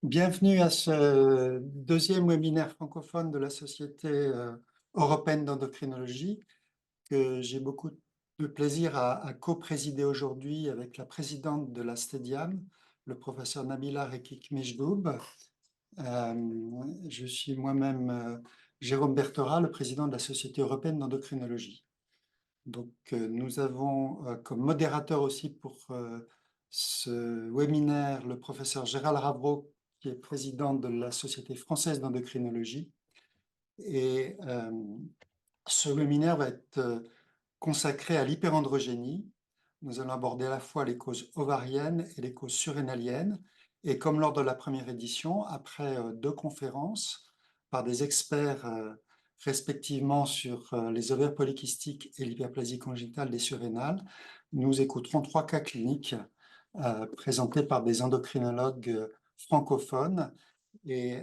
Bienvenue à ce deuxième webinaire francophone de la Société européenne d'endocrinologie que j'ai beaucoup de plaisir à co-présider aujourd'hui avec la présidente de la STEDIAM, le professeur Nabila Rekik Mejdoub. Je suis moi-même Jérôme Berthora, le président de la Société européenne d'endocrinologie. Donc, nous avons comme modérateur aussi pour ce webinaire le professeur Gérald Ravro, qui est président de la Société française d'endocrinologie. Et ce webinaire va être consacré à l'hyperandrogénie. Nous allons aborder à la fois les causes ovariennes et les causes surrénaliennes. Et comme lors de la première édition, après deux conférences par des experts respectivement sur les ovaires polykystiques et l'hyperplasie congénitale des surrénales, nous écouterons trois cas cliniques présentés par des endocrinologues francophones et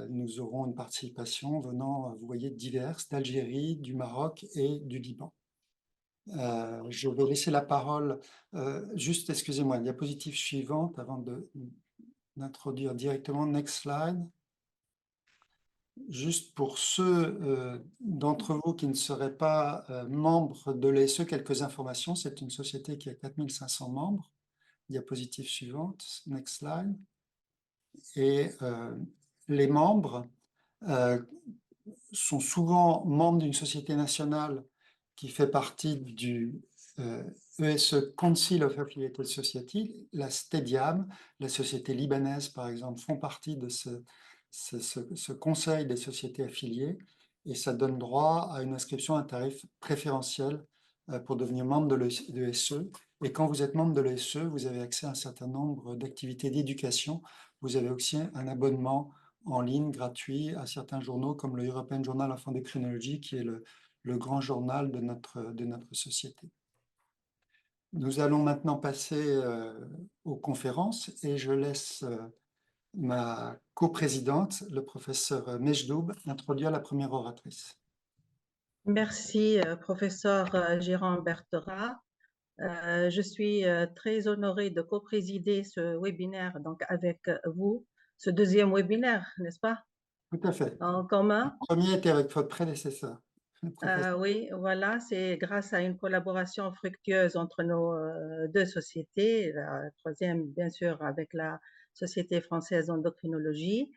nous aurons une participation venant, vous voyez, diverses, d'Algérie, du Maroc et du Liban. Je vais laisser la parole, juste, excusez-moi, diapositive suivante avant d'introduire directement. Next slide. Juste pour ceux d'entre vous qui ne seraient pas membres de l'ESE, quelques informations. C'est une société qui a 4500 membres. Diapositive suivante. Next slide. Et les membres sont souvent membres d'une société nationale qui fait partie du ESE Council of Affiliated Society, la STEDIAM, la société libanaise par exemple, font partie de ce conseil des sociétés affiliées et ça donne droit à une inscription à un tarif préférentiel pour devenir membre de l'ESE. Et quand vous êtes membre de l'ESE, vous avez accès à un certain nombre d'activités d'éducation. Vous avez aussi un abonnement en ligne gratuit à certains journaux comme le European Journal of Endocrinology, qui est le grand journal de notre société. Nous allons maintenant passer aux conférences et je laisse ma coprésidente, le professeur Mejdoub, introduire la première oratrice. Merci, professeur Jérôme Berthera. Je suis très honorée de co-présider ce webinaire donc, avec vous, ce deuxième webinaire, n'est-ce pas? Tout à fait. En commun. Le premier était avec votre prédécesseur. Oui, voilà, c'est grâce à une collaboration fructueuse entre nos deux sociétés, la troisième, bien sûr, avec la Société française d'endocrinologie.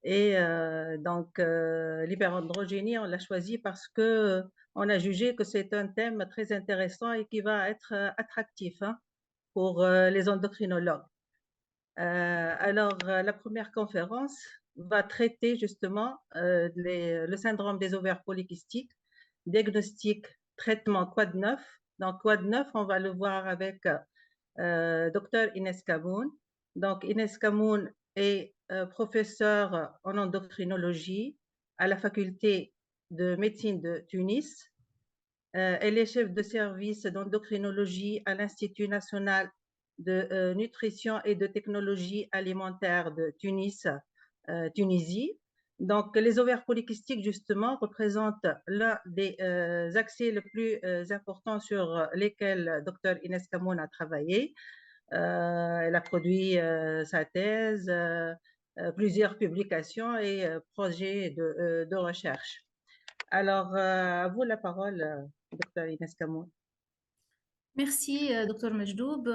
Et donc, l'hyperandrogénie, on l'a choisi parce que on a jugé que c'est un thème très intéressant et qui va être attractif pour les endocrinologues. Alors, la première conférence va traiter justement le syndrome des ovaires polykystiques, diagnostic, traitement Quad 9. Donc, Quad 9, on va le voir avec Dr Inès Kamoun. Donc, Inès Kamoun est professeure en endocrinologie à la faculté de médecine de Tunis. Elle est chef de service d'endocrinologie à l'Institut national de nutrition et de technologie alimentaire de Tunis, Tunisie. Donc, les ovaires polykystiques, justement, représentent l'un des accès les plus importants sur lesquels Dr Inès Kamoun a travaillé. Elle a produit sa thèse, plusieurs publications et projets de recherche. Alors, à vous la parole, Dr Inès Kamoun. Merci, Dr Mejdoub.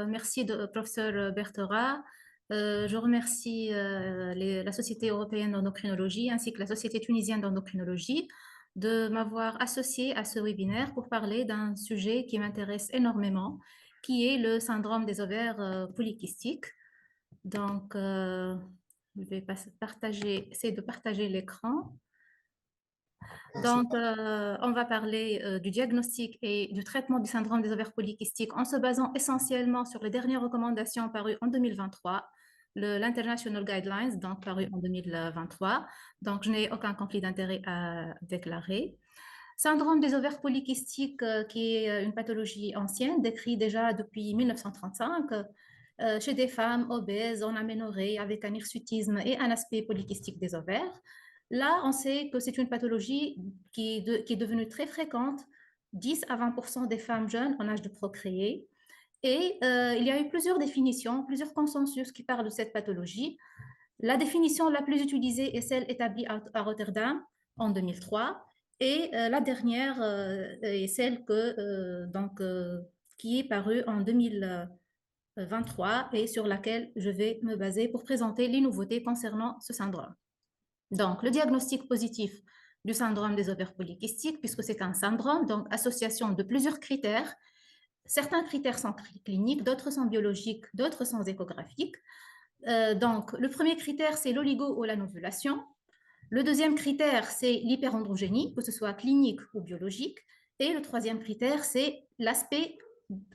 Merci, professeur Berthera. Je remercie la Société européenne d'endocrinologie ainsi que la Société tunisienne d'endocrinologie de m'avoir associée à ce webinaire pour parler d'un sujet qui m'intéresse énormément, qui est le syndrome des ovaires polykystiques. Donc, je vais essayer de partager l'écran. Donc, on va parler du diagnostic et du traitement du syndrome des ovaires polykystiques en se basant essentiellement sur les dernières recommandations parues en 2023, l'International Guidelines, donc paru en 2023. Donc, je n'ai aucun conflit d'intérêt à déclarer. Syndrome des ovaires polykystiques, qui est une pathologie ancienne, décrite déjà depuis 1935 chez des femmes obèses, en aménorrhée, avec un hirsutisme et un aspect polykystique des ovaires. Là, on sait que c'est une pathologie qui est devenue très fréquente, 10 à 20% des femmes jeunes en âge de procréer. Et il y a eu plusieurs définitions, plusieurs consensus qui parlent de cette pathologie. La définition la plus utilisée est celle établie à Rotterdam en 2003 et la dernière est celle qui est parue en 2023 et sur laquelle je vais me baser pour présenter les nouveautés concernant ce syndrome. Donc, le diagnostic positif du syndrome des ovaires polykystiques, puisque c'est un syndrome, donc association de plusieurs critères. Certains critères sont cliniques, d'autres sont biologiques, d'autres sont échographiques. Donc, le premier critère, c'est l'oligo ou l'anovulation. Le deuxième critère, c'est l'hyperandrogénie, que ce soit clinique ou biologique. Et le troisième critère, c'est l'aspect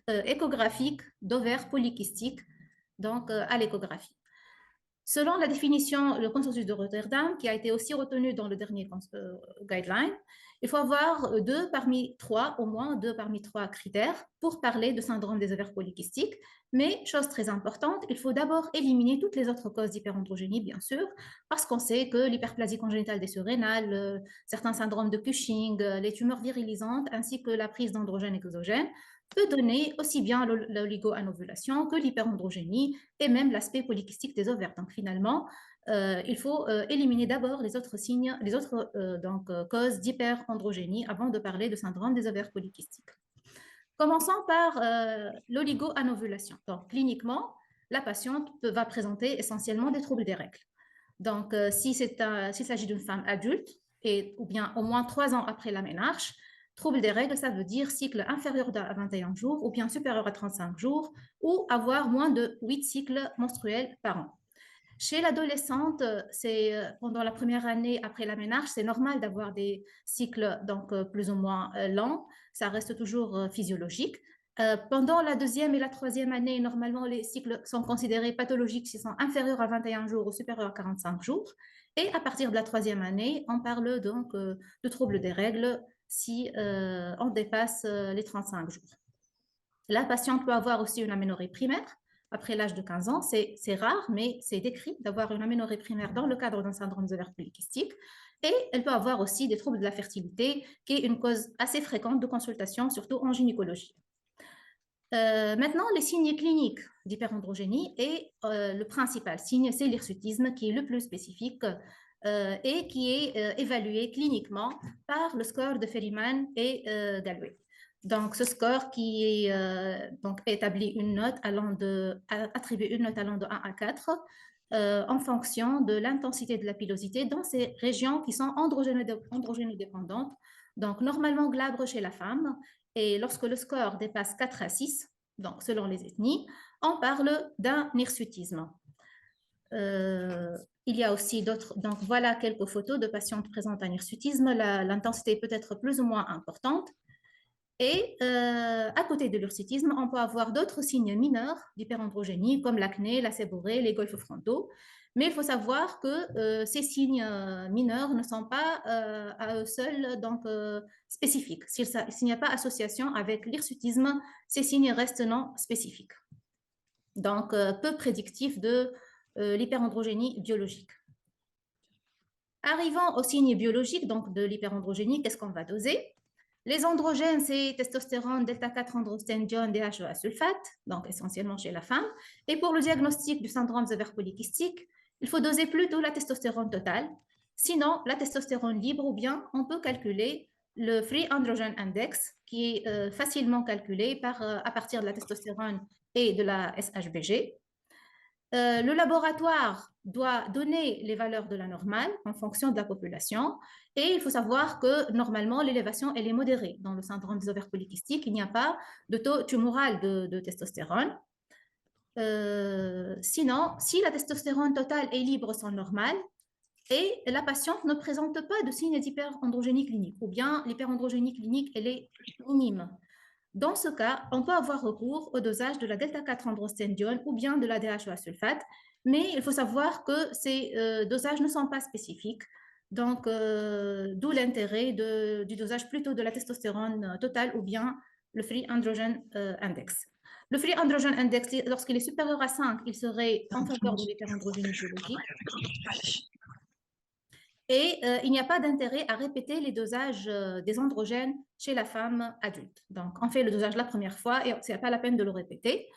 échographique d'ovaires polykystiques, donc à l'échographie. Selon la définition, le consensus de Rotterdam, qui a été aussi retenu dans le dernier guideline, il faut avoir au moins deux parmi trois critères pour parler de syndrome des ovaires polykystiques. Mais, chose très importante, il faut d'abord éliminer toutes les autres causes d'hyperandrogénie, bien sûr, parce qu'on sait que l'hyperplasie congénitale des surrénales, certains syndromes de Cushing, les tumeurs virilisantes, ainsi que la prise d'androgènes exogènes, peut donner aussi bien l'oligo-anovulation que l'hyperandrogénie et même l'aspect polykystique des ovaires. Donc finalement, il faut éliminer d'abord les autres signes, les autres causes d'hyperandrogénie avant de parler de syndrome des ovaires polykystiques. Commençons par l'oligo-anovulation. Donc cliniquement, la patiente va présenter essentiellement des troubles des règles. Donc s'il s'agit d'une femme adulte ou bien au moins 3 ans après la ménarche, trouble des règles, ça veut dire cycle inférieur à 21 jours ou bien supérieur à 35 jours ou avoir moins de 8 cycles menstruels par an. Chez l'adolescente, pendant la première année après la ménarche, c'est normal d'avoir des cycles donc, plus ou moins lents. Ça reste toujours physiologique. Pendant la deuxième et la troisième année, normalement, les cycles sont considérés pathologiques s'ils sont inférieurs à 21 jours ou supérieurs à 45 jours. Et à partir de la troisième année, on parle donc de troubles des règles si on dépasse les 35 jours. La patiente peut avoir aussi une aménorrhée primaire après l'âge de 15 ans. C'est rare, mais c'est décrit d'avoir une aménorrhée primaire dans le cadre d'un syndrome des ovaires polykystiques. Et elle peut avoir aussi des troubles de la fertilité, qui est une cause assez fréquente de consultation, surtout en gynécologie. Maintenant, les signes cliniques d'hyperandrogénie et le principal signe, c'est l'hirsutisme, qui est le plus spécifique et qui est évalué cliniquement par le score de Ferryman et Galway. Donc, ce score qui est établit attribué une note allant de 1 à 4 en fonction de l'intensité de la pilosité dans ces régions qui sont androgénodépendantes. Donc, normalement glabre chez la femme. Et lorsque le score dépasse 4 à 6, donc selon les ethnies, on parle d'un hirsutisme. Il y a aussi d'autres, donc voilà quelques photos de patientes présentant un hirsutisme. L'intensité peut être plus ou moins importante. Et à côté de l'hirsutisme, on peut avoir d'autres signes mineurs d'hyperandrogénie comme l'acné, la séborrhée, les golfes frontaux. Mais il faut savoir que ces signes mineurs ne sont pas à eux seuls spécifiques. S'il n'y a pas association avec l'hirsutisme, ces signes restent non spécifiques. Donc, peu prédictifs de l'hyperandrogénie biologique. Arrivant aux signes biologiques donc de l'hyperandrogénie, qu'est-ce qu'on va doser? Les androgènes, c'est testostérone, delta-4 androstenedione, DHEA sulfate, donc essentiellement chez la femme. Et pour le diagnostic du syndrome des ovaires polykystiques, il faut doser plutôt la testostérone totale. Sinon, la testostérone libre, ou bien on peut calculer le Free Androgen Index, qui est facilement calculé à partir de la testostérone et de la SHBG. Le laboratoire doit donner les valeurs de la normale en fonction de la population et il faut savoir que normalement l'élévation elle est modérée. Dans le syndrome des ovaires polykystiques, il n'y a pas de taux tumoral de testostérone. Sinon, si la testostérone totale est libre sans normale et la patiente ne présente pas de signes d'hyperandrogénie clinique ou bien l'hyperandrogénie clinique elle est minime. Dans ce cas, on peut avoir recours au dosage de la delta-4 androstenedione ou bien de la DHEA sulfate, mais il faut savoir que ces dosages ne sont pas spécifiques. Donc, d'où l'intérêt du dosage plutôt de la testostérone totale ou bien le Free Androgen Index. Le Free Androgen Index, lorsqu'il est supérieur à 5, il serait en faveur de l'hyperandrogénie biologique. Et il n'y a pas d'intérêt à répéter les dosages des androgènes chez la femme adulte. Donc, on fait le dosage la première fois et ce n'est pas la peine de le répéter.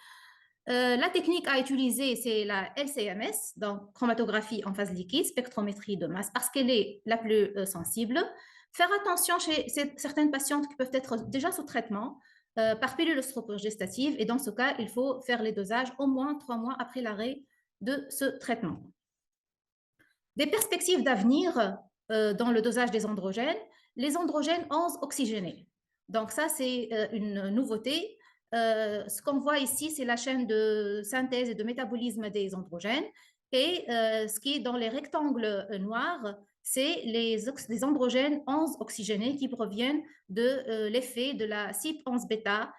La technique à utiliser, c'est la LCMS, donc chromatographie en phase liquide, spectrométrie de masse, parce qu'elle est la plus sensible. Faire attention chez certaines patientes qui peuvent être déjà sous traitement par pilule ostropogestative, et dans ce cas, il faut faire les dosages au moins 3 mois après l'arrêt de ce traitement. Des perspectives d'avenir dans le dosage des androgènes, les androgènes 11 oxygénés. Donc ça, c'est une nouveauté. Ce qu'on voit ici, c'est la chaîne de synthèse et de métabolisme des androgènes. Et ce qui est dans les rectangles noirs, c'est les androgènes 11 oxygénés qui proviennent de l'effet de la CYP11-bêta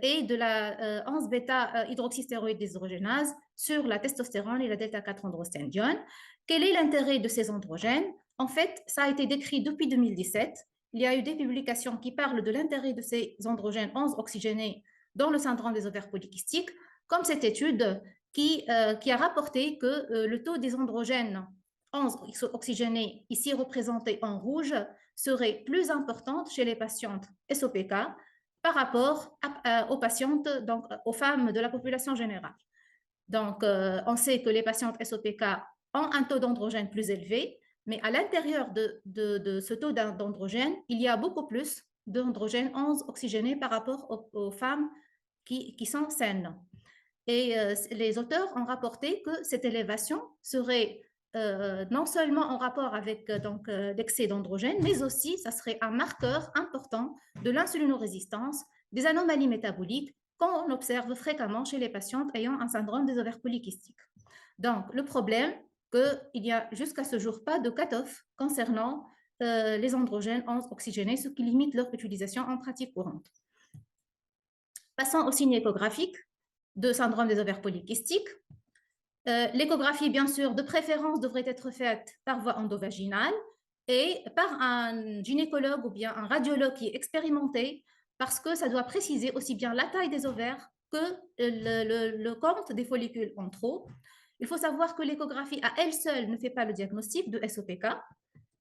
et de la 11-bêta hydroxystéroïde déshydrogénase sur la testostérone et la delta-4-androstenedione. Quel est l'intérêt de ces androgènes? En fait, ça a été décrit depuis 2017. Il y a eu des publications qui parlent de l'intérêt de ces androgènes 11 oxygénés dans le syndrome des ovaires polykystiques, comme cette étude qui a rapporté que le taux des androgènes 11 oxygénés, ici représentés en rouge, serait plus important chez les patientes SOPK par rapport aux patientes, donc aux femmes de la population générale. Donc, on sait que les patientes SOPK ont un taux d'androgène plus élevé, mais à l'intérieur de ce taux d'androgène, il y a beaucoup plus d'androgène 11 oxygénés par rapport aux femmes qui sont saines. Et les auteurs ont rapporté que cette élévation serait non seulement en rapport avec l'excès d'androgène, mais aussi ça serait un marqueur important de l'insulinorésistance, des anomalies métaboliques qu'on observe fréquemment chez les patientes ayant un syndrome des ovaires polykystiques. Donc, le problème, qu'il n'y a jusqu'à ce jour pas de cut-off concernant les androgènes 11 oxygénés, ce qui limite leur utilisation en pratique courante. Passons au signe échographique de syndrome des ovaires polykystiques. L'échographie, bien sûr, de préférence devrait être faite par voie endovaginale et par un gynécologue ou bien un radiologue qui est expérimenté, parce que ça doit préciser aussi bien la taille des ovaires que le compte des follicules en trop. Il faut savoir que l'échographie à elle seule ne fait pas le diagnostic de SOPK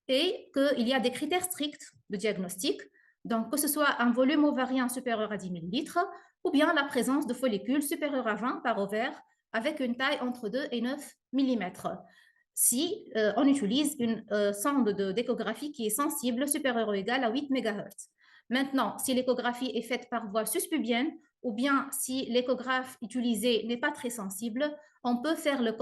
et qu'il y a des critères stricts de diagnostic, donc que ce soit un volume ovarien supérieur à 10 000 litres ou bien la présence de follicules supérieurs à 20 par ovaire avec une taille entre 2 et 9 mm. Si on utilise une sonde d'échographie qui est sensible supérieure ou égale à 8 MHz. Maintenant, si l'échographie est faite par voie suspubienne ou bien si l'échographe utilisé n'est pas très sensible, on peut faire le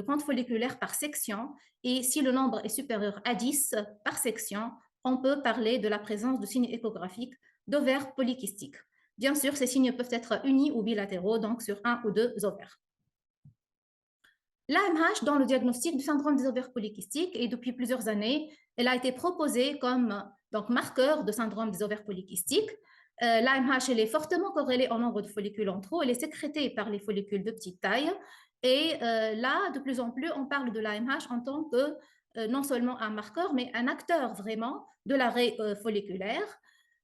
compte folliculaire par section et si le nombre est supérieur à 10 par section, on peut parler de la présence de signes échographiques d'ovaires polykystiques. Bien sûr, ces signes peuvent être unis ou bilatéraux, donc sur un ou deux ovaires. L'AMH dans le diagnostic du syndrome des ovaires polykystiques et depuis plusieurs années, elle a été proposée comme marqueur de syndrome des ovaires polykystiques. L'AMH, elle est fortement corrélée au nombre de follicules en trop, elle est sécrétée par les follicules de petite taille et là, de plus en plus, on parle de l'AMH en tant que non seulement un marqueur, mais un acteur vraiment de l'arrêt folliculaire.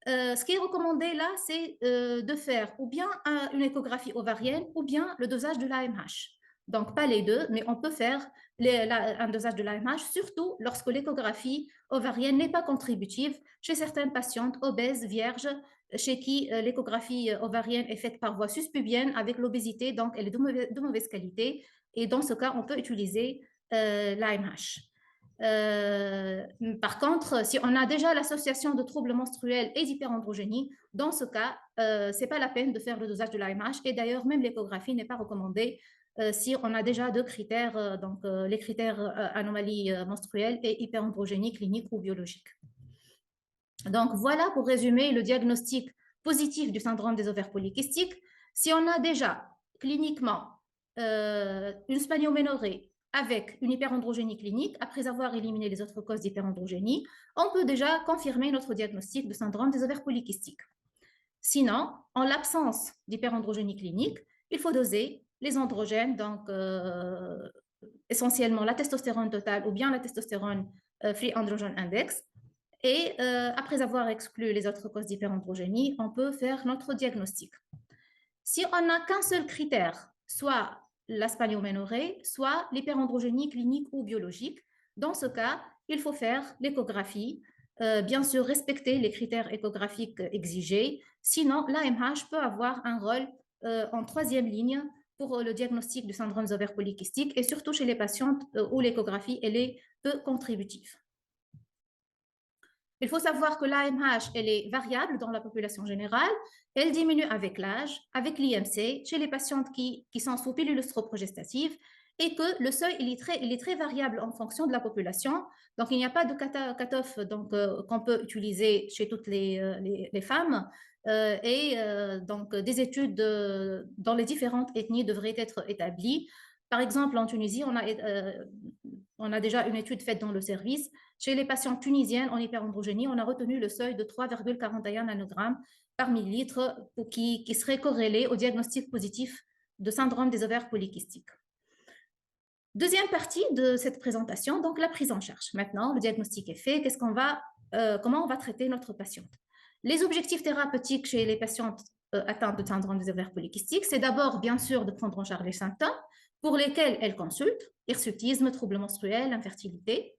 Ce qui est recommandé là, c'est de faire ou bien une échographie ovarienne ou bien le dosage de l'AMH. Donc, pas les deux, mais on peut faire un dosage de l'AMH, surtout lorsque l'échographie ovarienne n'est pas contributive chez certaines patientes obèses, vierges, chez qui l'échographie ovarienne est faite par voie suspubienne avec l'obésité, donc elle est de mauvaise qualité. Et dans ce cas, on peut utiliser l'AMH. Par contre, si on a déjà l'association de troubles menstruels et d'hyperandrogénie, dans ce cas, ce n'est pas la peine de faire le dosage de l'AMH. Et d'ailleurs, même l'échographie n'est pas recommandée si on a déjà deux critères, les critères anomalies menstruelles et hyperandrogénie clinique ou biologique. Donc voilà pour résumer le diagnostic positif du syndrome des ovaires polykystiques. Si on a déjà cliniquement une spanioménorrhée avec une hyperandrogénie clinique, après avoir éliminé les autres causes d'hyperandrogénie, on peut déjà confirmer notre diagnostic de syndrome des ovaires polykystiques. Sinon, en l'absence d'hyperandrogénie clinique, il faut doser les androgènes, donc essentiellement la testostérone totale ou bien la testostérone Free Androgen Index. Et après avoir exclu les autres causes d'hyperandrogénie, on peut faire notre diagnostic. Si on n'a qu'un seul critère, soit la spanioménorrhée, soit l'hyperandrogénie clinique ou biologique, dans ce cas, il faut faire l'échographie, bien sûr respecter les critères échographiques exigés, sinon l'AMH peut avoir un rôle en troisième ligne pour le diagnostic du syndrome des ovaires polykystiques et surtout chez les patientes où l'échographie elle est peu contributive. Il faut savoir que l'AMH, elle est variable dans la population générale, elle diminue avec l'âge, avec l'IMC, chez les patientes qui sont sous pilule œstroprogestative, et que le seuil il est très variable en fonction de la population. Donc, il n'y a pas de cut-off qu'on peut utiliser chez toutes les femmes. Donc, des études dans les différentes ethnies devraient être établies. Par exemple, en Tunisie, on a déjà une étude faite dans le service. Chez les patients tunisiennes en hyperandrogénie, on a retenu le seuil de 3,41 nanogrammes par millilitre qui serait corrélé au diagnostic positif de syndrome des ovaires polykystiques. Deuxième partie de cette présentation, donc la prise en charge. Maintenant, le diagnostic est fait, comment on va traiter notre patiente? Les objectifs thérapeutiques chez les patientes atteintes de syndrome des ovaires polykystiques, c'est d'abord, bien sûr, de prendre en charge les symptômes pour lesquels elles consultent, hirsutisme, troubles menstruels, infertilité.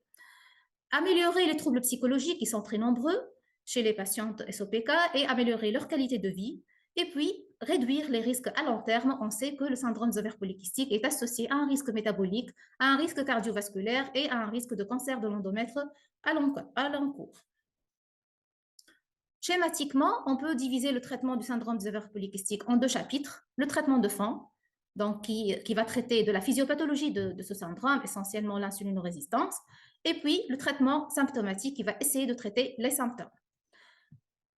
Améliorer les troubles psychologiques qui sont très nombreux chez les patientes SOPK et améliorer leur qualité de vie. Et puis, réduire les risques à long terme. On sait que le syndrome des ovaires polykystiques est associé à un risque métabolique, à un risque cardiovasculaire et à un risque de cancer de l'endomètre à long cours. Schématiquement, on peut diviser le traitement du syndrome des ovaires polykystiques en deux chapitres. Le traitement de fond, donc qui va traiter de la physiopathologie de ce syndrome, essentiellement l'insulinorésistance, et puis le traitement symptomatique qui va essayer de traiter les symptômes.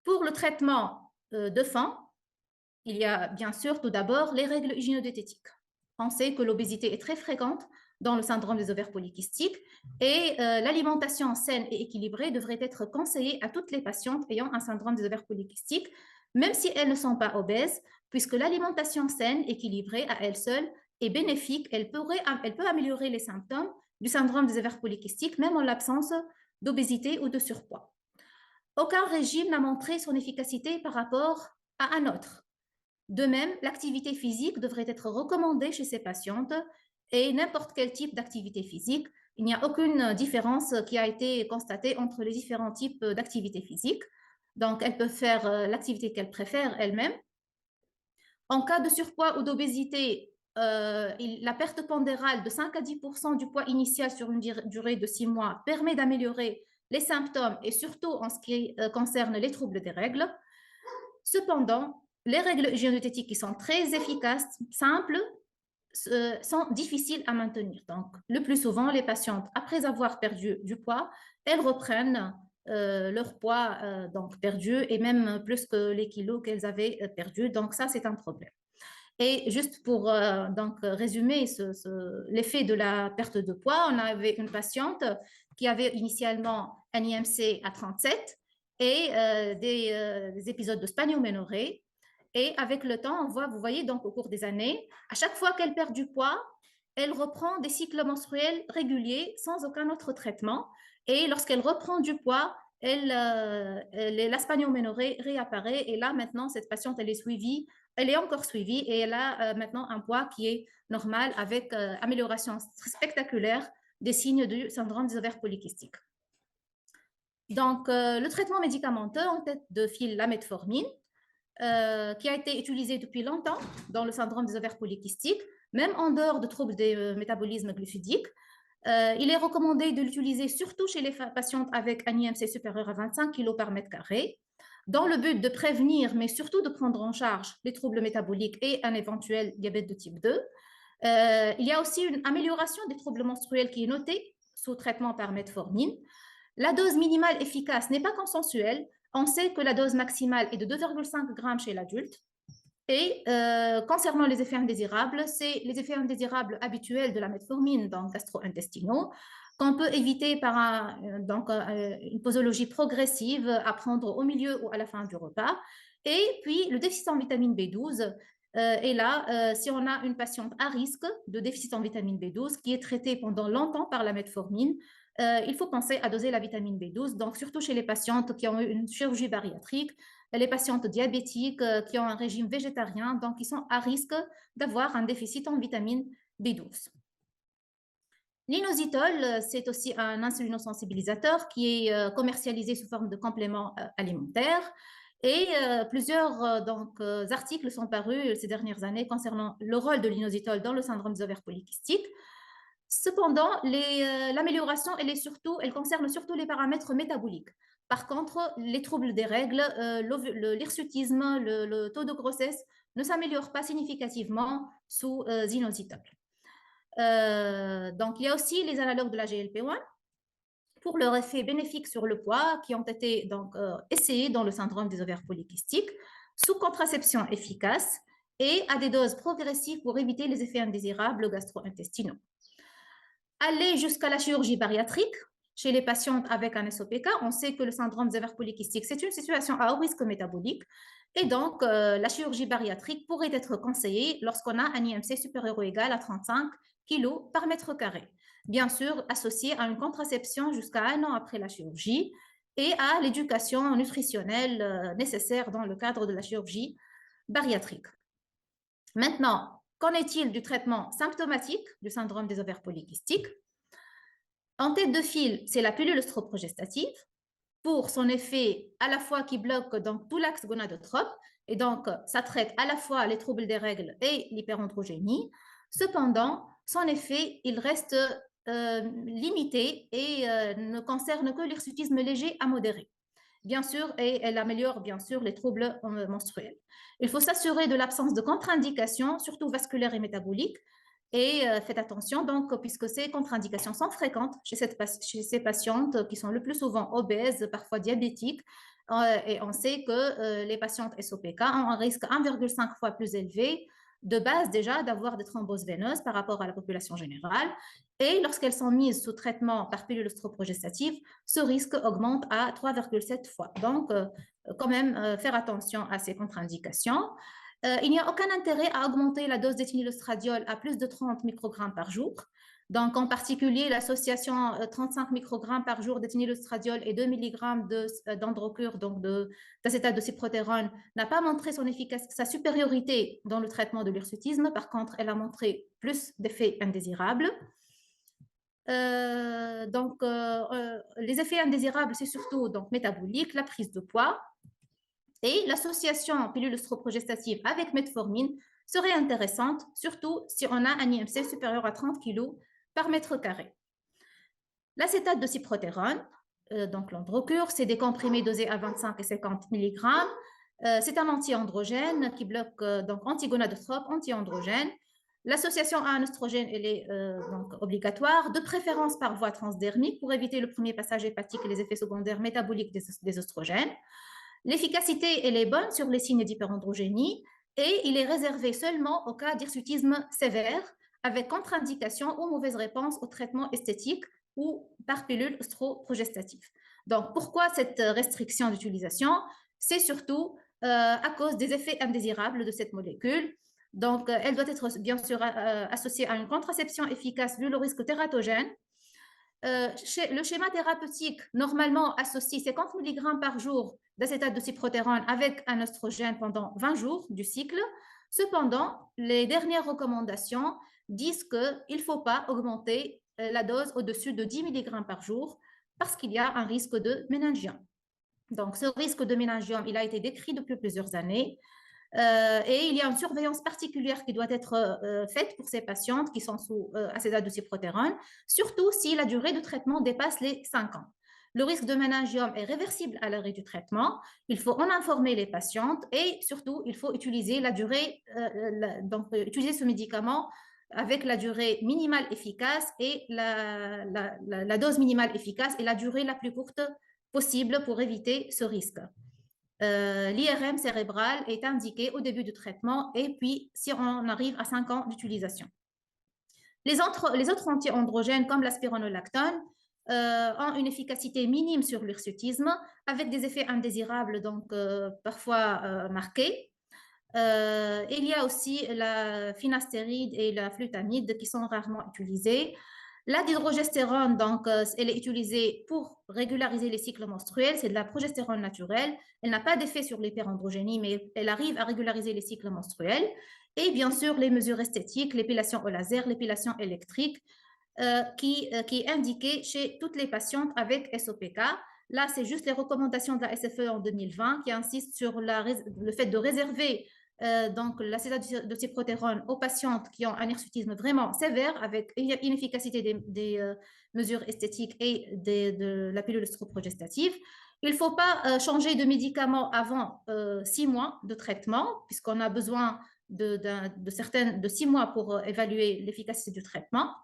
Pour le traitement de fond, il y a bien sûr tout d'abord les règles hygiéno-diététiques. On sait que l'obésité est très fréquente dans le syndrome des ovaires polykystiques et l'alimentation saine et équilibrée devrait être conseillée à toutes les patientes ayant un syndrome des ovaires polykystiques, même si elles ne sont pas obèses, puisque l'alimentation saine, équilibrée à elle seule est bénéfique, elle peut améliorer les symptômes du syndrome des ovaires polykystiques, même en l'absence d'obésité ou de surpoids. Aucun régime n'a montré son efficacité par rapport à un autre. De même, l'activité physique devrait être recommandée chez ces patientes et n'importe quel type d'activité physique. Il n'y a aucune différence qui a été constatée entre les différents types d'activité physique. Donc, elles peuvent faire l'activité qu'elles préfèrent elles-mêmes. En cas de surpoids ou d'obésité, la perte pondérale de 5 à 10% du poids initial sur une durée de 6 mois permet d'améliorer les symptômes et surtout en ce qui concerne les troubles des règles. Cependant, les règles hygiéno-diététiques qui sont très efficaces, simples, sont difficiles à maintenir. Donc, le plus souvent, les patientes, après avoir perdu du poids, elles reprennent leur poids donc perdu et même plus que les kilos qu'elles avaient perdus. Donc, ça, c'est un problème. Et juste pour donc, résumer l'effet de la perte de poids, on avait une patiente qui avait initialement un IMC à 37 et des épisodes de spanioménorrhée. Et avec le temps, vous voyez donc au cours des années, à chaque fois qu'elle perd du poids, elle reprend des cycles menstruels réguliers sans aucun autre traitement. Et lorsqu'elle reprend du poids, la spanioménorrhée réapparaît. Et là, maintenant, cette patiente, elle est suivie, elle est encore suivie et elle a maintenant un poids qui est normal avec amélioration spectaculaire des signes du syndrome des ovaires polykystiques. Donc, le traitement médicamenteux en tête de file la metformine, qui a été utilisé depuis longtemps dans le syndrome des ovaires polykystiques, même en dehors de troubles des métabolismes glucidiques. Il est recommandé de l'utiliser surtout chez les patientes avec un IMC supérieur à 25 kg par mètre carré, dans le but de prévenir, mais surtout de prendre en charge les troubles métaboliques et un éventuel diabète de type 2. Il y a aussi une amélioration des troubles menstruels qui est notée sous traitement par metformine. La dose minimale efficace n'est pas consensuelle. On sait que la dose maximale est de 2,5 grammes chez l'adulte. Et concernant les effets indésirables, c'est les effets indésirables habituels de la metformine, donc gastro-intestinaux, qu'on peut éviter par une posologie progressive à prendre au milieu ou à la fin du repas. Et puis, le déficit en vitamine B12 est là, si on a une patiente à risque de déficit en vitamine B12 qui est traitée pendant longtemps par la metformine, il faut penser à doser la vitamine B12, donc surtout chez les patientes qui ont eu une chirurgie bariatrique, les patientes diabétiques qui ont un régime végétarien, donc qui sont à risque d'avoir un déficit en vitamine B12. L'inositol, c'est aussi un insulinosensibilisateur qui est commercialisé sous forme de complément alimentaire Et plusieurs articles sont parus ces dernières années concernant le rôle de l'inositol dans le syndrome des ovaires polykystiques. Cependant, l'amélioration, elle concerne surtout les paramètres métaboliques. Par contre, les troubles des règles, l'hirsutisme, le taux de grossesse ne s'améliorent pas significativement sous inositol. Donc, il y a aussi les analogues de la GLP-1 pour leur effet bénéfique sur le poids qui ont été essayés dans le syndrome des ovaires polykystiques sous contraception efficace et à des doses progressives pour éviter les effets indésirables gastro-intestinaux. Aller jusqu'à la chirurgie bariatrique chez les patientes avec un SOPK, on sait que le syndrome des ovaires polykystiques, c'est une situation à haut risque métabolique et donc la chirurgie bariatrique pourrait être conseillée lorsqu'on a un IMC supérieur ou égal à 35 kg par mètre carré. Bien sûr, associée à une contraception jusqu'à 1 an après la chirurgie et à l'éducation nutritionnelle nécessaire dans le cadre de la chirurgie bariatrique. Maintenant, qu'en est-il du traitement symptomatique du syndrome des ovaires polykystiques? En tête de file, c'est la pilule œstroprogestative pour son effet à la fois qui bloque donc tout l'axe gonadotrope et donc ça traite à la fois les troubles des règles et l'hyperandrogénie. Cependant, son effet, il reste limité et ne concerne que l'hirsutisme léger à modéré. Bien sûr, et elle améliore bien sûr les troubles menstruels. Il faut s'assurer de l'absence de contre-indications, surtout vasculaires et métaboliques, et faites attention, donc, puisque ces contre-indications sont fréquentes chez ces patientes qui sont le plus souvent obèses, parfois diabétiques, et on sait que les patientes SOPK ont un risque 1,5 fois plus élevé de base déjà d'avoir des thromboses veineuses par rapport à la population générale. Et lorsqu'elles sont mises sous traitement par pilule œstroprogestative, ce risque augmente à 3,7 fois. Donc, quand même, faire attention à ces contre-indications. Il n'y a aucun intérêt à augmenter la dose d'éthénylestradiol à plus de 30 microgrammes par jour. Donc, en particulier, l'association 35 microgrammes par jour d'éthénylestradiol et 2 mg d'androcure, donc d'acétate de cyprotérone, n'a pas montré sa supériorité dans le traitement de l'hirsutisme. Par contre, elle a montré plus d'effets indésirables. Les effets indésirables, c'est surtout donc métabolique, la prise de poids, et l'association pilule œstroprogestative avec metformine serait intéressante, surtout si on a un IMC supérieur à 30 kg par mètre carré. L'acétate de cyprotérone, donc l'androcure, c'est des comprimés dosés à 25 et 50 mg. C'est un anti-androgène qui bloque donc antigonadotrope, anti-androgène. L'association à un oestrogène, elle est donc obligatoire, de préférence par voie transdermique pour éviter le premier passage hépatique et les effets secondaires métaboliques des oestrogènes. L'efficacité, elle est bonne sur les signes d'hyperandrogénie et il est réservé seulement au cas d'hirsutisme sévère avec contre-indication ou mauvaise réponse au traitement esthétique ou par pilule œstroprogestative. Donc, pourquoi cette restriction d'utilisation? C'est surtout à cause des effets indésirables de cette molécule. Donc, elle doit être bien sûr associée à une contraception efficace vu le risque tératogène. Le schéma thérapeutique normalement associe 50 mg par jour d'acétate de cyprotérone avec un oestrogène pendant 20 jours du cycle. Cependant, les dernières recommandations disent qu'il ne faut pas augmenter la dose au-dessus de 10 mg par jour parce qu'il y a un risque de méningiome. Donc, ce risque de méningiome, il a été décrit depuis plusieurs années. Et il y a une surveillance particulière qui doit être faite pour ces patientes qui sont sous acétate de cyprotérone, surtout si la durée de traitement dépasse les 5 ans. Le risque de méningiome est réversible à l'arrêt du traitement. Il faut en informer les patientes et surtout, il faut utiliser utiliser ce médicament avec la durée minimale efficace et la dose minimale efficace et la durée la plus courte possible pour éviter ce risque. L'IRM cérébral est indiqué au début du traitement et puis si on arrive à 5 ans d'utilisation. Les autres anti-androgènes comme l'aspironolactone ont une efficacité minime sur l'hirsutisme avec des effets indésirables donc parfois marqués. Il y a aussi la finastéride et la flutamide qui sont rarement utilisées. La dihydrogestérone, donc, elle est utilisée pour régulariser les cycles menstruels. C'est de la progestérone naturelle. Elle n'a pas d'effet sur l'hyperandrogénie, mais elle arrive à régulariser les cycles menstruels. Et bien sûr, les mesures esthétiques, l'épilation au laser, l'épilation électrique, qui est indiquée chez toutes les patientes avec SOPK. Là, c'est juste les recommandations de la SFE en 2020 qui insistent sur le fait de réserver donc l'acétate de cyprotérone aux patientes qui ont un hirsutisme vraiment sévère avec inefficacité des mesures esthétiques et de la pilule estroprogestative. Il ne faut pas changer de médicament avant 6 mois de traitement, puisqu'on a besoin de 6 mois pour évaluer l'efficacité du traitement.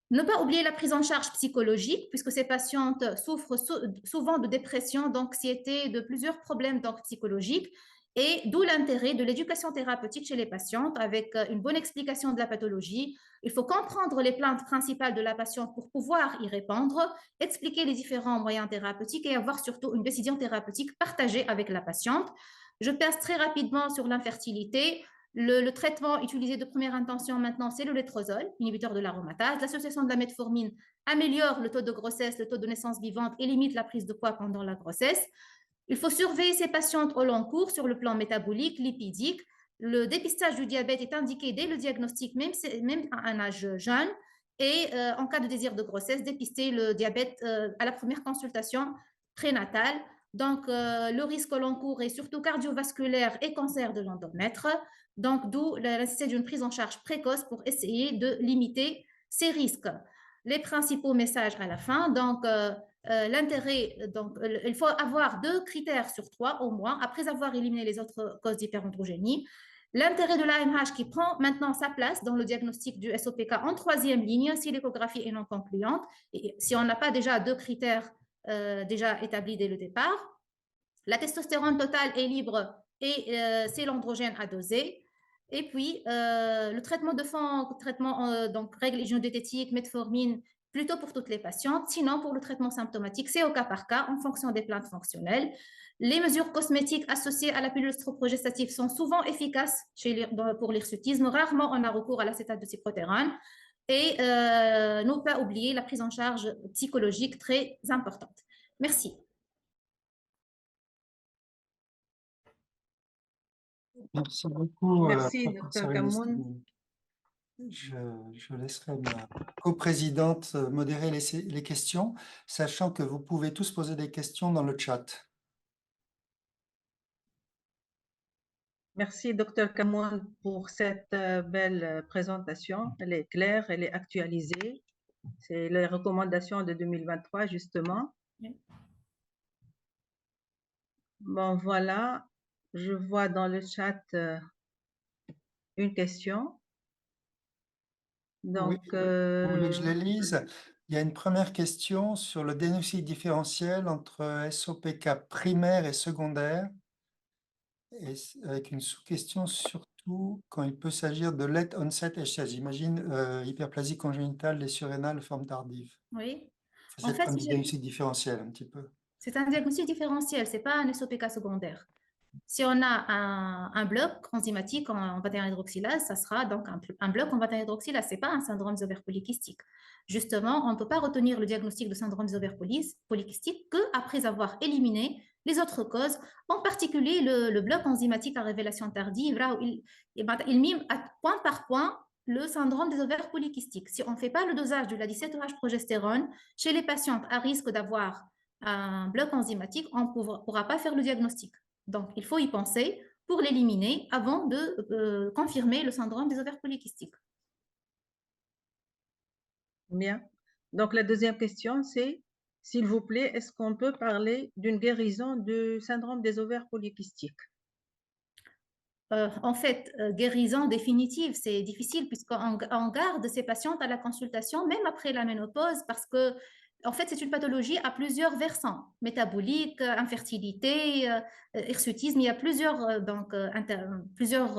Ne pas oublier la prise en charge psychologique, puisque ces patientes souffrent souvent de dépression, d'anxiété, de plusieurs problèmes psychologiques, et d'où l'intérêt de l'éducation thérapeutique chez les patientes avec une bonne explication de la pathologie. Il faut comprendre les plaintes principales de la patiente pour pouvoir y répondre, expliquer les différents moyens thérapeutiques et avoir surtout une décision thérapeutique partagée avec la patiente. Je passe très rapidement sur l'infertilité. Le traitement utilisé de première intention maintenant, c'est le létrozole, inhibiteur de l'aromatase. L'association de la metformine améliore le taux de grossesse, le taux de naissance vivante et limite la prise de poids pendant la grossesse. Il faut surveiller ces patientes au long cours sur le plan métabolique, lipidique. Le dépistage du diabète est indiqué dès le diagnostic, même à un âge jeune. Et en cas de désir de grossesse, dépister le diabète à la première consultation prénatale. Donc, le risque au long cours est surtout cardiovasculaire et cancer de l'endomètre. Donc, d'où la nécessité d'une prise en charge précoce pour essayer de limiter ces risques. Les principaux messages à la fin, donc l'intérêt, donc il faut avoir 2 critères sur 3 au moins, après avoir éliminé les autres causes d'hyperandrogénie. L'intérêt de l'AMH qui prend maintenant sa place dans le diagnostic du SOPK en 3e ligne si l'échographie est non concluante, et si on n'a pas déjà 2 critères déjà établis dès le départ. La testostérone totale est libre et c'est l'androgène à doser. Et puis, le traitement de fond, donc règle hygiéno-diététique, metformine, plutôt pour toutes les patientes. Sinon, pour le traitement symptomatique, c'est au cas par cas, en fonction des plaintes fonctionnelles. Les mesures cosmétiques associées à la pilule estroprogestative sont souvent efficaces pour l'hirsutisme. Rarement, on a recours à l'acétate de cyprotérone. Et ne pas oublier la prise en charge psychologique très importante. Merci. Merci beaucoup, Merci, professeur Dr Kamoun. Ernestine. Je laisserai ma coprésidente modérer les questions, sachant que vous pouvez tous poser des questions dans le chat. Merci, Dr Kamoun, pour cette belle présentation. Elle est claire, elle est actualisée. C'est les recommandations de 2023, justement. Oui. Bon, voilà. Je vois dans le chat une question. Donc, Oui, vous voulez que je les lise? Il y a une première question sur le diagnostic différentiel entre SOPK primaire et secondaire, et avec une sous-question surtout quand il peut s'agir de late onset HS. J'imagine hyperplasie congénitale des surrénales forme tardive. Oui. C'est En fait, un diagnostic différentiel un petit peu. c'est un diagnostic différentiel, ce n'est pas un SOPK secondaire. Si on a un bloc enzymatique en 21 hydroxylase, ça sera donc un bloc en 21 hydroxylase. Ce n'est pas un syndrome des ovaires polykystiques. Justement, on ne peut pas retenir le diagnostic de syndrome des ovaires polykystiques qu'après avoir éliminé les autres causes, en particulier le bloc enzymatique à révélation tardive, là où il mime point par point le syndrome des ovaires polykystiques. Si on ne fait pas le dosage de la 17-OH progestérone chez les patientes à risque d'avoir un bloc enzymatique, on ne pourra pas faire le diagnostic. Donc, il faut y penser pour l'éliminer avant de confirmer le syndrome des ovaires polykystiques. bien. Donc, la deuxième question, c'est, s'il vous plaît, est-ce qu'on peut parler d'une guérison du syndrome des ovaires polykystiques? En fait, guérison définitive, c'est difficile puisqu'on garde ces patientes à la consultation même après la ménopause parce que, en fait, c'est une pathologie à plusieurs versants, métabolique, infertilité, hirsutisme, il y a plusieurs, plusieurs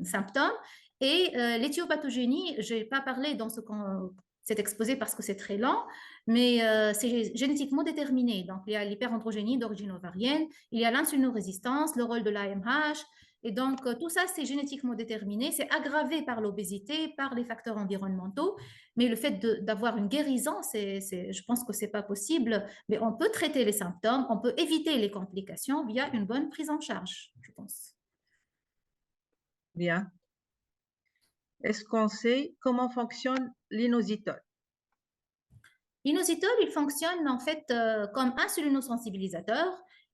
symptômes. Et l'éthiopathogénie, je n'ai pas parlé dans ce qu'on s'est exposé parce que c'est très lent, mais c'est génétiquement déterminé. Donc, il y a l'hyperandrogénie d'origine ovarienne, il y a l'insulinorésistance, le rôle de l'AMH, et donc, tout ça, c'est génétiquement déterminé, c'est aggravé par l'obésité, par les facteurs environnementaux, mais le fait d'avoir une guérison, je pense que ce n'est pas possible, mais on peut traiter les symptômes, on peut éviter les complications via une bonne prise en charge, je pense. Bien. Est-ce qu'on sait comment fonctionne l'inositol? L'inositol, il fonctionne en fait comme insulinosensibilisateur.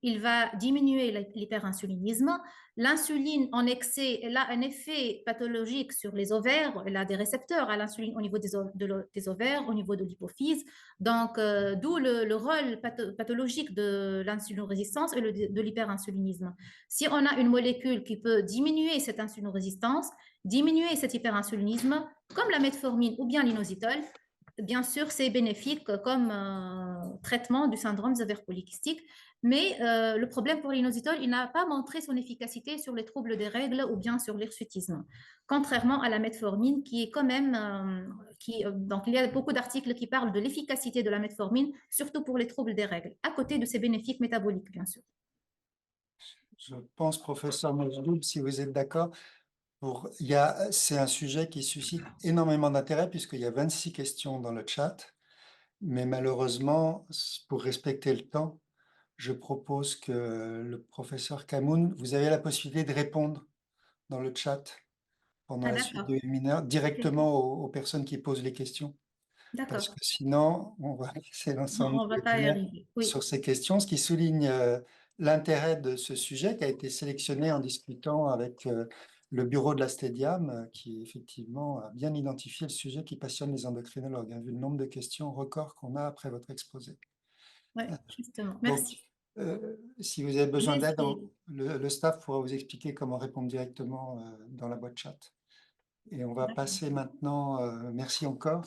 Il va diminuer l'hyperinsulinisme. L'insuline en excès, elle a un effet pathologique sur les ovaires. Elle a des récepteurs à l'insuline au niveau des ovaires, au niveau de l'hypophyse. Donc, d'où le rôle pathologique de l'insulinorésistance et de l'hyperinsulinisme. Si on a une molécule qui peut diminuer cette insulinorésistance, diminuer cet hyperinsulinisme, comme la metformine ou bien l'inositol, bien sûr, c'est bénéfique comme traitement du syndrome des ovaires polykystiques, mais le problème pour l'inositol, il n'a pas montré son efficacité sur les troubles des règles ou bien sur l'hirsutisme, contrairement à la metformine qui est quand même, donc il y a beaucoup d'articles qui parlent de l'efficacité de la metformine, surtout pour les troubles des règles, à côté de ses bénéfices métaboliques, bien sûr. Je pense, professeur Majdoub, si vous êtes d'accord, c'est un sujet qui suscite énormément d'intérêt puisqu'il y a 26 questions dans le chat. Mais malheureusement, pour respecter le temps, je propose que le professeur Kamoun, vous avez la possibilité de répondre dans le chat pendant Ah, la suite d'accord. du webinaire directement aux personnes qui posent les questions. Parce D'accord. que sinon, on va laisser Non, l'ensemble on du va pas y webinaire arriver. Oui. sur ces questions, ce qui souligne l'intérêt de ce sujet qui a été sélectionné en discutant avec le bureau de la Stédiam, qui effectivement a bien identifié le sujet qui passionne les endocrinologues, hein, vu le nombre de questions records qu'on a après votre exposé. Oui, justement. Donc, Merci. si vous avez besoin d'aide, Désolée. le staff pourra vous expliquer comment répondre directement dans la boîte chat. Et on va passer maintenant, merci encore,